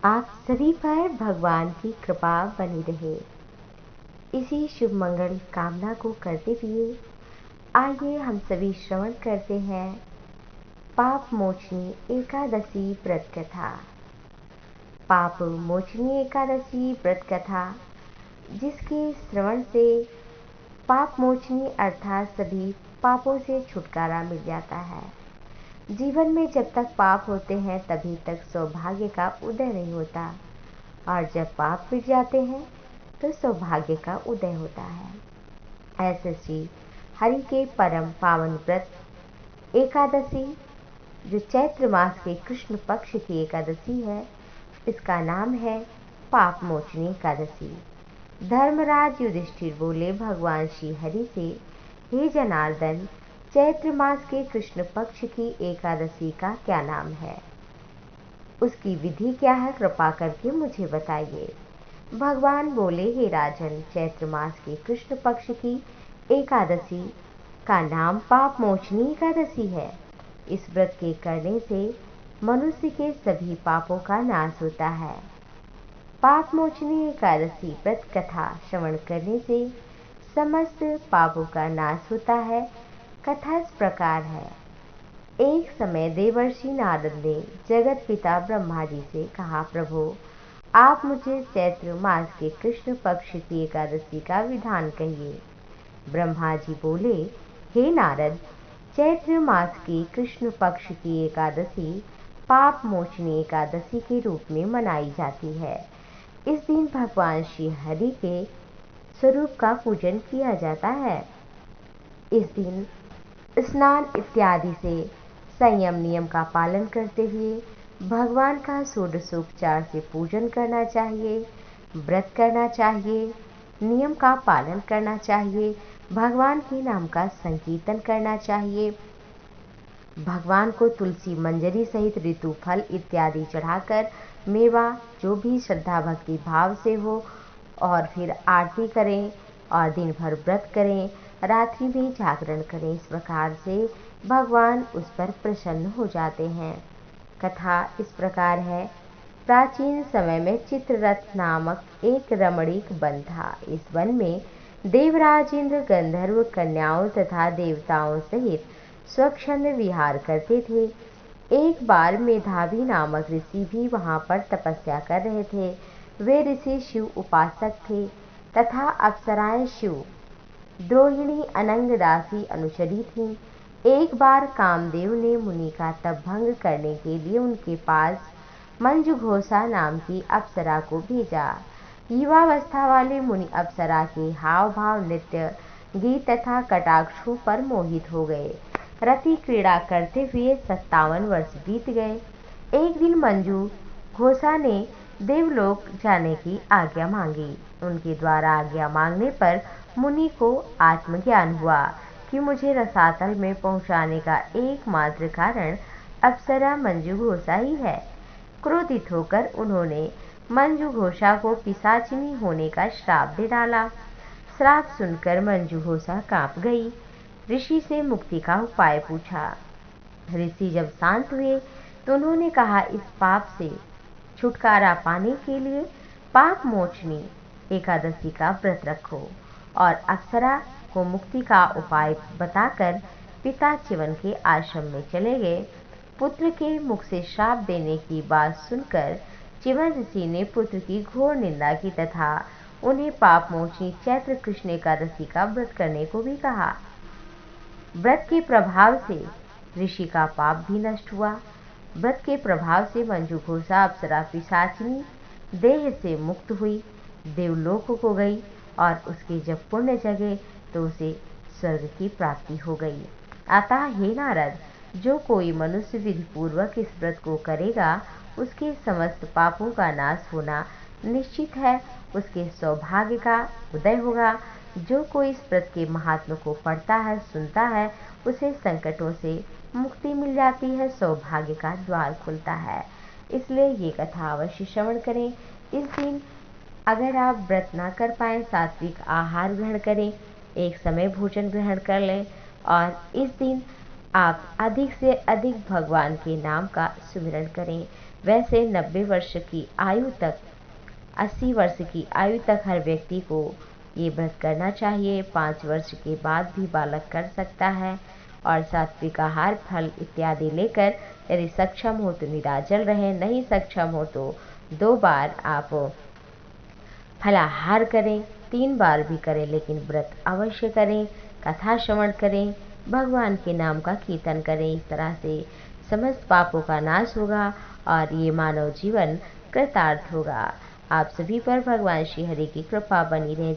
आप सभी पर भगवान की कृपा बनी रहे, इसी शुभ मंगल कामना को करते हुए आइए हम सभी श्रवण करते हैं पाप मोचनी एकादशी व्रत कथा। पाप मोचनी एकादशी व्रत कथा जिसके श्रवण से पाप मोचनी अर्थात सभी पापों से छुटकारा मिल जाता है। जीवन में जब तक पाप होते हैं तभी तक सौभाग्य का उदय नहीं होता, और जब पाप मिट जाते हैं तो सौभाग्य का उदय होता है। ऐसे श्री हरि के परम पावन व्रत एकादशी जो चैत्र मास के कृष्ण पक्ष की एकादशी है, इसका नाम है पाप मोचनी एकादशी। धर्मराज युधिष्ठिर बोले भगवान श्री हरि से, हे जनार्दन, चैत्र मास के कृष्ण पक्ष की एकादशी का क्या नाम है, उसकी विधि क्या है, कृपा करके मुझे बताइए। भगवान बोले, हे राजन, चैत्र मास के कृष्ण पक्ष की एकादशी का नाम पाप मोचनी एकादशी है। इस व्रत के करने से मनुष्य के सभी पापों का नाश होता है। पाप मोचनी एकादशी व्रत कथा श्रवण करने से समस्त पापों का नाश होता है। कथा इस प्रकार है। एक समय देवर्षि नारद ने जगत पिता ब्रह्मा जी से कहा, प्रभु, आप मुझे चैत्र मास के कृष्ण पक्ष की एकादशी का विधान कहिए। ब्रह्मा जी बोले, हे नारद, चैत्र मास की कृष्ण पक्ष की एकादशी पाप मोचनी एकादशी के रूप में मनाई जाती है। इस दिन भगवान श्री हरि के स्वरूप का पूजन किया जाता है। इस दिन स्नान इत्यादि से संयम नियम का पालन करते हुए भगवान का षोडशोपचार से पूजन करना चाहिए, व्रत करना चाहिए, नियम का पालन करना चाहिए, भगवान के नाम का संकीर्तन करना चाहिए, भगवान को तुलसी मंजरी सहित ऋतु फल इत्यादि चढ़ाकर मेवा जो भी श्रद्धा भक्ति भाव से हो, और फिर आरती करें और दिन भर व्रत करें, रात्रि में जागरण करें। इस प्रकार से भगवान उस पर प्रसन्न हो जाते हैं। कथा इस प्रकार है। प्राचीन समय में चित्ररथ नामक एक रमणीक वन था। इस वन में देवराज इंद्र गंधर्व कन्याओं तथा देवताओं सहित स्वच्छंद विहार करते थे। एक बार मेधावी नामक ऋषि भी वहां पर तपस्या कर रहे थे। वे ऋषि शिव उपासक थे तथा अप्सराएं शिव द्रोहिणी अनंग दासी अनुचरी थीं। एक बार कामदेव ने मुनि का तप भंग करने के लिए उनके पास मंजुघोषा नाम की अप्सरा को भेजा। युवावस्था वाले मुनि अप्सरा के हाव भाव, नृत्य, गीत तथा कटाक्षों पर मोहित हो गए। रति क्रीड़ा करते हुए 57 वर्ष बीत गए। एक दिन मंजू घोषा ने देवलोक जाने की आज्ञा मांगी। उनके द्वारा आज्ञा मांगने पर मुनि को आत्मज्ञान हुआ कि मुझे रसातल में पहुंचाने का एकमात्र कारण अप्सरा मंजू घोषा ही है। क्रोधित होकर उन्होंने मंजू घोषा को पिशाचिनी होने का श्राप दे डाला। श्राप सुनकर मंजू घोषा कांप गई। ऋषि से मुक्ति का उपाय पूछा। ऋषि जब शांत हुए तो उन्होंने कहा, इस पाप से छुटकारा पाने के लिए पाप मोचनी एकादशी का व्रत रखो। और अप्सरा को मुक्ति का उपाय बताकर पिता चिवन के आश्रम में चले गए। पुत्र के मुख से श्राप देने की बात सुनकर चिवन ऋषि ने पुत्र की घोर निंदा की तथा उन्हें पाप मोचनी चैत्र कृष्ण एकादशी का व्रत करने को भी कहा। व्रत के प्रभाव से ऋषि का पाप भी नष्ट हुआ। व्रत के प्रभाव से मंजू घोषा अप्सरा पिशाचिनी देह से मुक्त हुई, देवलोक को गई और उसके जब पुण्य जगे तो उसे स्वर्ग की प्राप्ति हो गई। अतः हे नारद, जो कोई मनुष्य विधि पूर्वक इस व्रत को करेगा उसके समस्त पापों का नाश होना निश्चित है, उसके सौभाग्य का उदय होगा। जो कोई इस व्रत के महात्म को पढ़ता है, सुनता है, उसे संकटों से मुक्ति मिल जाती है, सौभाग्य का द्वार खुलता है। इसलिए ये कथा अवश्य श्रवण करें। इस दिन अगर आप व्रत ना कर पाए, सात्विक आहार ग्रहण करें, एक समय भोजन ग्रहण कर लें और इस दिन आप अधिक से अधिक भगवान के नाम का सुमिरन करें। वैसे 90 वर्ष की आयु तक 80 वर्ष की आयु तक हर व्यक्ति को ये व्रत करना चाहिए। 5 वर्ष के बाद भी बालक कर सकता है और सात्विक आहार, फल इत्यादि लेकर यदि सक्षम हो तो निराजल रहे, नहीं सक्षम हो तो 2 बार आप फलाहार करें, 3 बार भी करें, लेकिन व्रत अवश्य करें, कथा श्रवण करें, भगवान के नाम का कीर्तन करें। इस तरह से समस्त पापों का नाश होगा और ये मानव जीवन कृतार्थ होगा। आप सभी पर भगवान श्री हरि की कृपा बनी रहे।